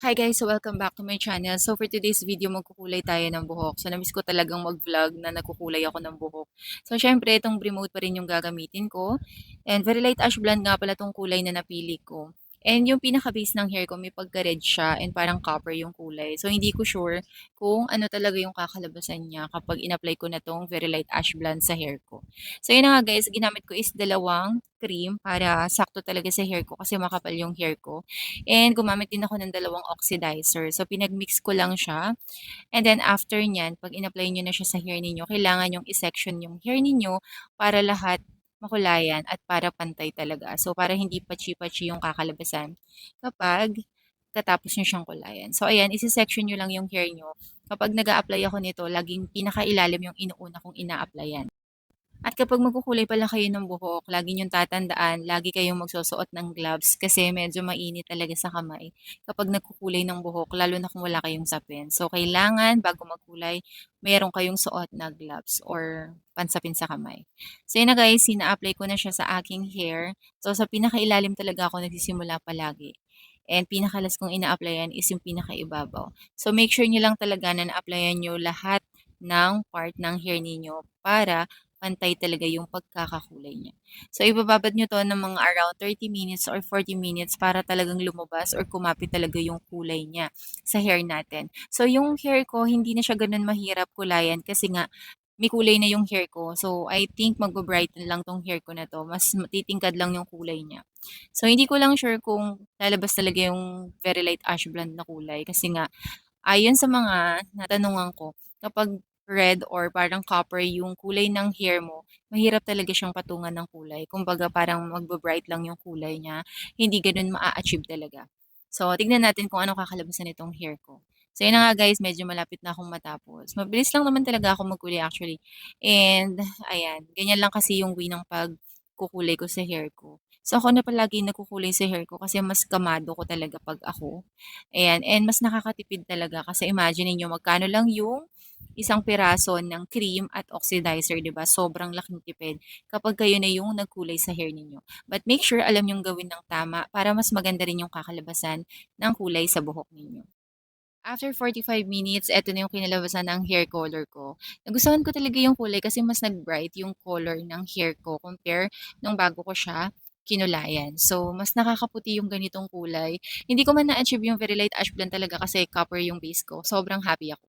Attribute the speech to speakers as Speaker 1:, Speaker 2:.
Speaker 1: Hi guys! So welcome back to my channel. So for today's video, magkukulay tayo ng buhok. So namiss ko talagang mag-vlog na nagkukulay ako ng buhok. So syempre, itong Bremode pa rin yung gagamitin ko. And very light ash blonde nga pala itong kulay na napili ko. And yung pinaka-base ng hair ko, may pagka-red siya and parang copper yung kulay. So hindi ko sure kung ano talaga yung kakalabasan niya kapag in-apply ko na tong very light ash blonde sa hair ko. So yun na nga guys, ginamit ko is dalawang cream para sakto talaga sa hair ko kasi makapal yung hair ko. And gumamit din ako ng dalawang oxidizer. So, pinag-mix ko lang siya. And then, after nyan, pag in-apply nyo na siya sa hair ninyo, kailangan yung i-section yung hair ninyo para lahat makulayan at para pantay talaga. So, para hindi pachi-pachi yung kakalabasan kapag katapos nyo siyang kulayan. So, ayan, isi-section nyo lang yung hair nyo. Kapag nag apply ako nito, laging pinakailalim yung inuuna kong ina-applyan. At kapag magkukulay pala kayo ng buhok, lagi niyong tatandaan, lagi kayong magsusuot ng gloves kasi medyo mainit talaga sa kamay kapag nagkukulay ng buhok, lalo na kung wala kayong sapin. So, kailangan bago magkulay, meron kayong suot na gloves or pansapin sa kamay. So, yun na guys, sina-apply ko na siya sa aking hair. So, sa pinakailalim talaga ako nagsisimula palagi. And pinakalas kong ina-applyan is yung pinakaibabaw. So, make sure nyo lang talaga na na-applyan nyo lahat ng part ng hair ninyo para pantay talaga yung pagkakakulay niya. So, ibababad nyo to ng mga around 30 minutes or 40 minutes para talagang lumabas or kumapit talaga yung kulay niya sa hair natin. So, yung hair ko, hindi na siya ganun mahirap kulayan kasi nga, may kulay na yung hair ko. So, I think magbo-brighten lang tong hair ko na to. Mas matitingkad lang yung kulay niya. So, hindi ko lang sure kung lalabas talaga yung very light ash blonde na kulay. Kasi nga, ayon sa mga natanungan ko, kapag red or parang copper yung kulay ng hair mo, mahirap talaga siyang patungan ng kulay. Kumbaga parang magbo-bright lang yung kulay niya, hindi gano'n maa-achieve talaga. So, tignan natin kung ano kakalabasan nitong hair ko. So, yun na nga guys, medyo malapit na akong matapos. Mabilis lang naman talaga ako magkulay actually. And, ayan, ganyan lang kasi yung way ng pagkukulay ko sa hair ko. So, ako na palagi nagkukulay sa hair ko kasi mas kamado ko talaga pag ako. Ayan, and mas nakakatipid talaga kasi imagine niyo magkano lang yung isang piraso ng cream at oxidizer, 'di ba? Sobrang laking tipid kapag kayo na yung nagkulay sa hair ninyo. But make sure alam yung gawin ng tama para mas maganda rin yung kakalabasan ng kulay sa buhok ninyo. After 45 minutes, eto na yung kinalabasan ng hair color ko. Nagustuhan ko talaga yung kulay kasi mas nag-bright yung color ng hair ko compare nung bago ko siya kinulayan. So, mas nakakaputi yung ganitong kulay. Hindi ko man na-achieve yung very light ash blonde talaga kasi copper yung base ko. Sobrang happy ako.